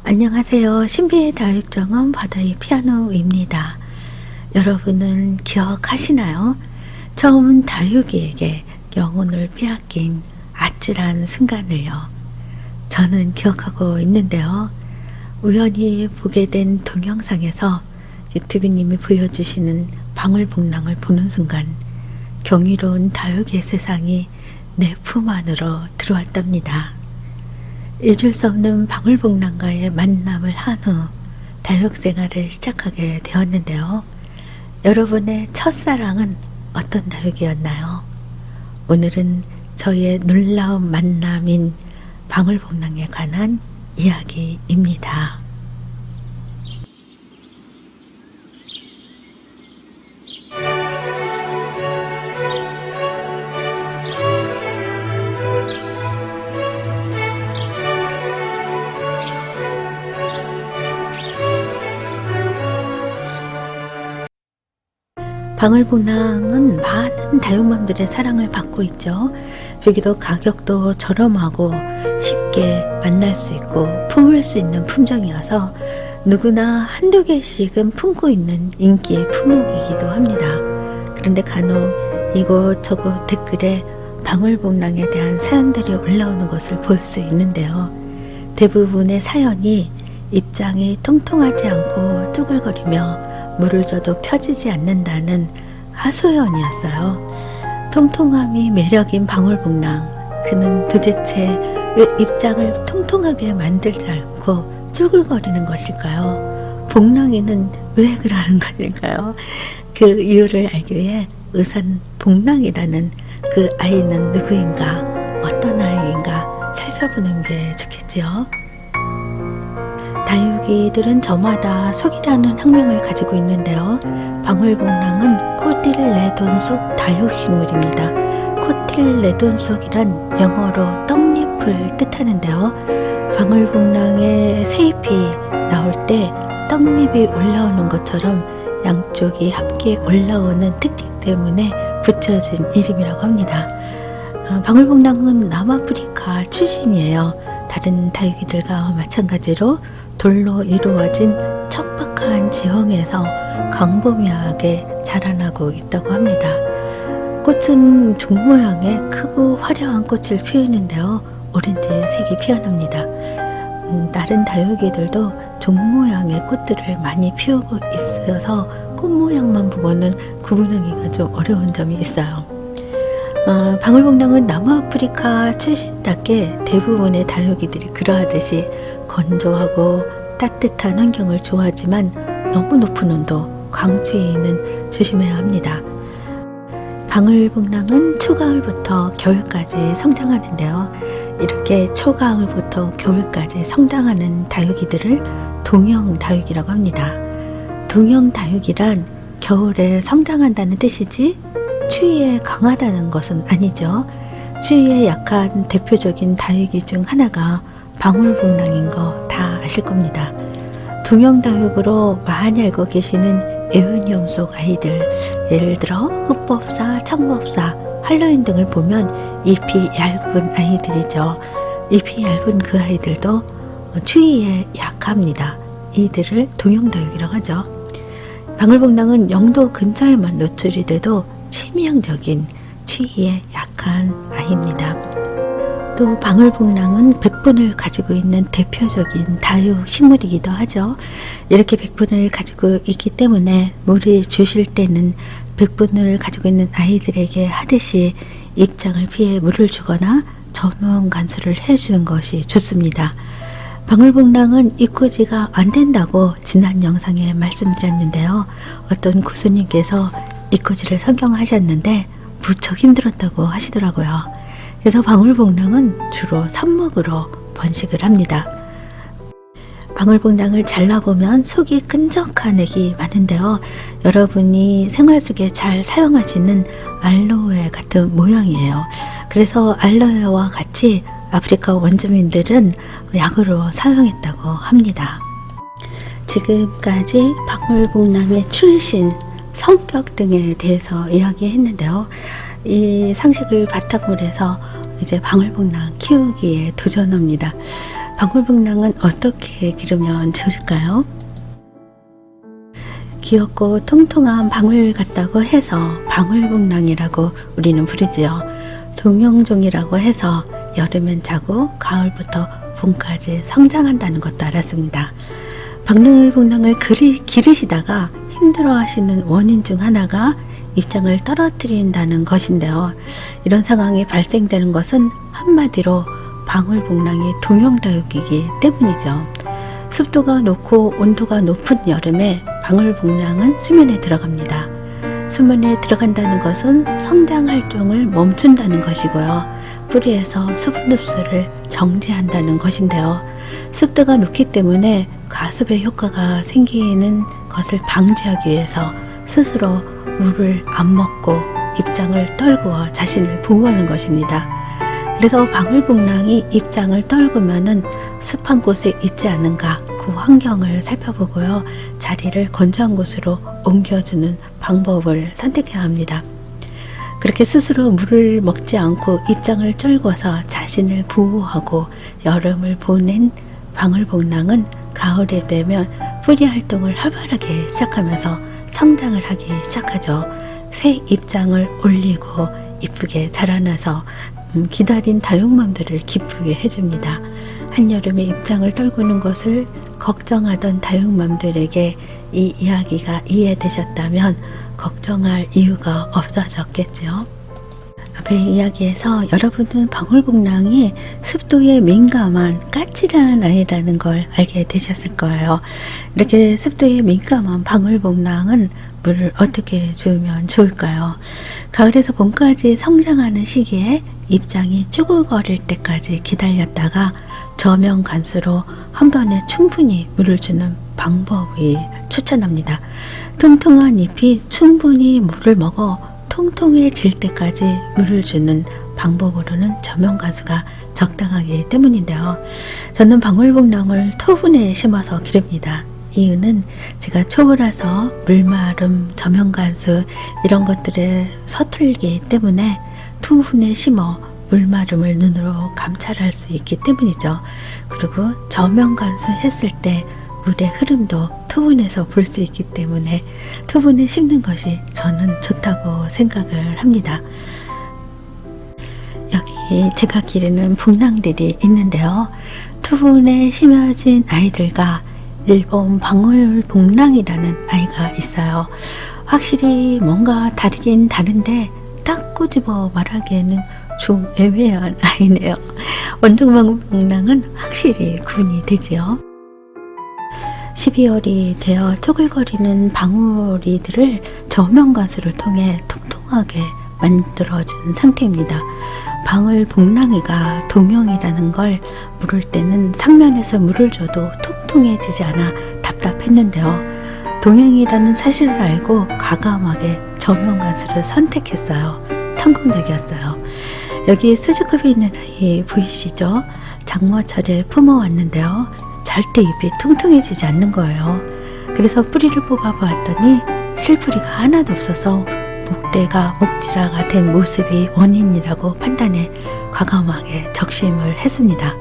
안녕하세요. 신비의 다육정원 바다의 피아노입니다. 여러분은 기억하시나요? 처음 다육이에게 영혼을 빼앗긴 아찔한 순간을요. 저는 기억하고 있는데요. 우연히 보게 된 동영상에서 유튜브님이 보여주시는 방울복랑을 보는 순간 경이로운 다육의 세상이 내 품 안으로 들어왔답니다. 잊을 수 없는 방울복랑과의 만남을 한 후 다육생활을 시작하게 되었는데요. 여러분의 첫사랑은 어떤 다육이었나요? 오늘은 저의 놀라운 만남인 방울복랑에 관한 이야기입니다. 방울복랑은 많은 다육맘들의 사랑을 받고 있죠. 여기도 가격도 저렴하고 쉽게 만날 수 있고 품을 수 있는 품종이어서 누구나 한두 개씩은 품고 있는 인기의 품목이기도 합니다. 그런데 간혹 이곳저곳 댓글에 방울복랑에 대한 사연들이 올라오는 것을 볼 수 있는데요. 대부분의 사연이 입장이 통통하지 않고 쭈글거리며 물을 줘도 펴지지 않는다는 하소연이었어요. 통통함이 매력인 방울복랑, 그는 도대체 왜 입장을 통통하게 만들지 않고 쭈글거리는 것일까요? 복랑이는 왜 그러는 것일까요? 그 이유를 알기 위해 우선 복랑이라는 그 아이는 누구인가, 어떤 아이인가 살펴보는 게 좋겠지요. 다육이들은 저마다 속이라는 학명을 가지고 있는데요. 방울복랑은 코틸레돈 속 다육식물입니다. 코틸레돈 속이란 영어로 떡잎을 뜻하는데요. 방울복랑의 새잎이 나올 때 떡잎이 올라오는 것처럼 양쪽이 함께 올라오는 특징 때문에 붙여진 이름이라고 합니다. 방울복랑은 남아프리카 출신이에요. 다른 다육이들과 마찬가지로 돌로 이루어진 척박한 지형에서 광범위하게 자라나고 있다고 합니다. 꽃은 종 모양의 크고 화려한 꽃을 피우는데요. 오렌지색이 피어납니다. 다른 다육이들도 종 모양의 꽃들을 많이 피우고 있어서 꽃 모양만 보고는 구분하기가 좀 어려운 점이 있어요. 방울복랑은 남아프리카 출신답게 대부분의 다육이들이 그러하듯이 건조하고 따뜻한 환경을 좋아하지만 너무 높은 온도, 광추위에는 조심해야 합니다. 방울복랑은 초가을부터 겨울까지 성장하는데요. 이렇게 초가을부터 겨울까지 성장하는 다육이들을 동형다육이라고 합니다. 동형다육이란 겨울에 성장한다는 뜻이지 추위에 강하다는 것은 아니죠. 추위에 약한 대표적인 다육이 중 하나가 방울복랑인 거 다 아실 겁니다. 동형다육으로 많이 알고 계시는 에우니움 속 아이들, 예를 들어 흑법사, 청법사, 할로윈 등을 보면 잎이 얇은 아이들이죠. 잎이 얇은 그 아이들도 추위에 약합니다. 이들을 동형다육이라고 하죠. 방울복랑은 영도 근처에만 노출이 돼도 치명적인 추위에 약한 아이입니다. 또 방울복랑은 백분을 가지고 있는 대표적인 다육 식물이기도 하죠. 이렇게 백분을 가지고 있기 때문에 물을 주실 때는 백분을 가지고 있는 아이들에게 하듯이 입장을 피해 물을 주거나 전원 간수를 해주는 것이 좋습니다. 방울복랑은 이꼬지가 안 된다고 지난 영상에 말씀드렸는데요. 어떤 고수님께서 이꼬지를 성경하셨는데 무척 힘들었다고 하시더라고요. 그래서 방울복랑은 주로 삽목으로 번식을 합니다. 방울복랑을 잘라보면 속이 끈적한 액이 많은데요. 여러분이 생활 속에 잘 사용하시는 알로에 같은 모양이에요. 그래서 알로에와 같이 아프리카 원주민들은 약으로 사용했다고 합니다. 지금까지 방울복랑의 출신, 성격 등에 대해서 이야기했는데요. 이 상식을 바탕으로 해서 이제 방울복랑 키우기에 도전합니다. 방울복랑은 어떻게 기르면 좋을까요? 귀엽고 통통한 방울 같다고 해서 방울복랑이라고 우리는 부르지요. 동영종이라고 해서 여름엔 자고 가을부터 봄까지 성장한다는 것도 알았습니다. 방울복랑을 기르시다가 힘들어 하시는 원인 중 하나가 입장을 떨어뜨린다는 것인데요. 이런 상황이 발생되는 것은 한마디로 방울복랑이 동형다육이기 때문이죠. 습도가 높고 온도가 높은 여름에 방울복랑은 수면에 들어갑니다. 수면에 들어간다는 것은 성장 활동을 멈춘다는 것이고요. 뿌리에서 수분 흡수를 정지한다는 것인데요. 습도가 높기 때문에 과습의 효과가 생기는 것을 방지하기 위해서 스스로 물을 안 먹고 입장을 떨구어 자신을 보호하는 것입니다. 그래서 방울복랑이 입장을 떨구면은 습한 곳에 있지 않은가 그 환경을 살펴보고요. 자리를 건조한 곳으로 옮겨주는 방법을 선택해야 합니다. 그렇게 스스로 물을 먹지 않고 입장을 떨궈서 자신을 보호하고 여름을 보낸 방울복랑은 가을이 되면 뿌리 활동을 활발하게 시작하면서 성장을 하기 시작하죠. 새 입장을 올리고 이쁘게 자라나서 기다린 다육맘들을 기쁘게 해줍니다. 한여름에 입장을 떨구는 것을 걱정하던 다육맘들에게 이 이야기가 이해되셨다면 걱정할 이유가 없어졌겠죠. 앞의 이야기에서 여러분은 방울복랑이 습도에 민감한 까칠한 아이라는 걸 알게 되셨을 거예요. 이렇게 습도에 민감한 방울복랑은 물을 어떻게 주면 좋을까요? 가을에서 봄까지 성장하는 시기에 입장이 쭈글거릴 때까지 기다렸다가 저명 간수로 한 번에 충분히 물을 주는 방법을 추천합니다. 통통한 잎이 충분히 물을 먹어 통통해질 때까지 물을 주는 방법으로는 저명간수가 적당하기 때문인데요. 저는 방울복랑을 토분에 심어서 기릅니다. 이유는 제가 초보라서 물마름, 저명간수 이런 것들에 서툴기 때문에 토분에 심어 물마름을 눈으로 감찰할 수 있기 때문이죠. 그리고 저명간수 했을 때 물의 흐름도 토분에서 볼 수 있기 때문에 토분에 심는 것이 저는 좋다고 생각을 합니다. 여기 제가 기르는 복랑들이 있는데요. 토분에 심어진 아이들과 일본 방울복랑이라는 아이가 있어요. 확실히 뭔가 다르긴 다른데 딱 꼬집어 말하기에는 좀 애매한 아이네요. 원종 방울복랑은 확실히 구분이 되지요. 12월이 되어 쪼글거리는 방울이들을 저명간수를 통해 통통하게 만들어준 상태입니다. 방울복랑이가 동형이라는 걸 물을 때는 상면에서 물을 줘도 통통해지지 않아 답답했는데요. 동형이라는 사실을 알고 과감하게 저명간수를 선택했어요. 성공적이었어요. 여기 수줍급이 있는 아이 보이시죠? 장마철에 품어왔는데요. 절대 잎이 통통해지지 않는 거예요. 그래서 뿌리를 뽑아보았더니 실뿌리가 하나도 없어서 목지라가 된 모습이 원인이라고 판단해 과감하게 적심을 했습니다.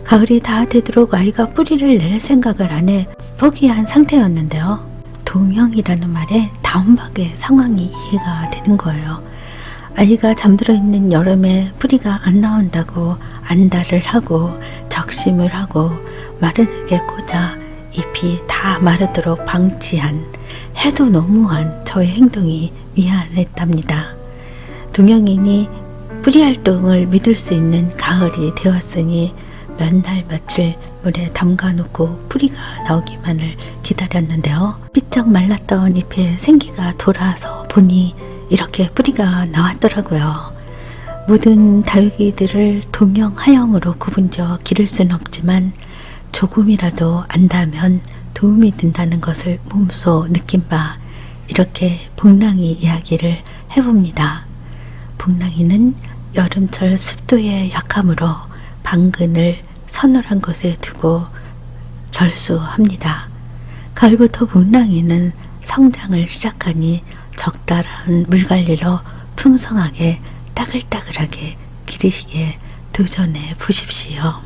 가을이 다 되도록 아이가 뿌리를 낼 생각을 안 해 포기한 상태였는데요. 동형이라는 말에 다음박의 상황이 이해가 되는 거예요. 아이가 잠들어 있는 여름에 뿌리가 안 나온다고 안달을 하고 적심을 하고 마른 흙에 꽂아 잎이 다 마르도록 방치한 해도 너무한 저의 행동이 미안했답니다. 동영인이 뿌리 활동을 믿을 수 있는 가을이 되었으니 몇 날 며칠 물에 담가 놓고 뿌리가 나오기만을 기다렸는데요. 삐쩍 말랐던 잎에 생기가 돌아서 보니 이렇게 뿌리가 나왔더라고요. 모든 다육이들을 동형, 하형으로 구분지어 기를 수는 없지만 조금이라도 안다면 도움이 된다는 것을 몸소 느낀 바 이렇게 복랑이 이야기를 해봅니다. 복랑이는 여름철 습도에 약하므로 방근을 서늘한 곳에 두고 절수합니다. 가을부터 복랑이는 성장을 시작하니 적당한 물관리로 풍성하게 따글따글하게 기르시기에 도전해 보십시오.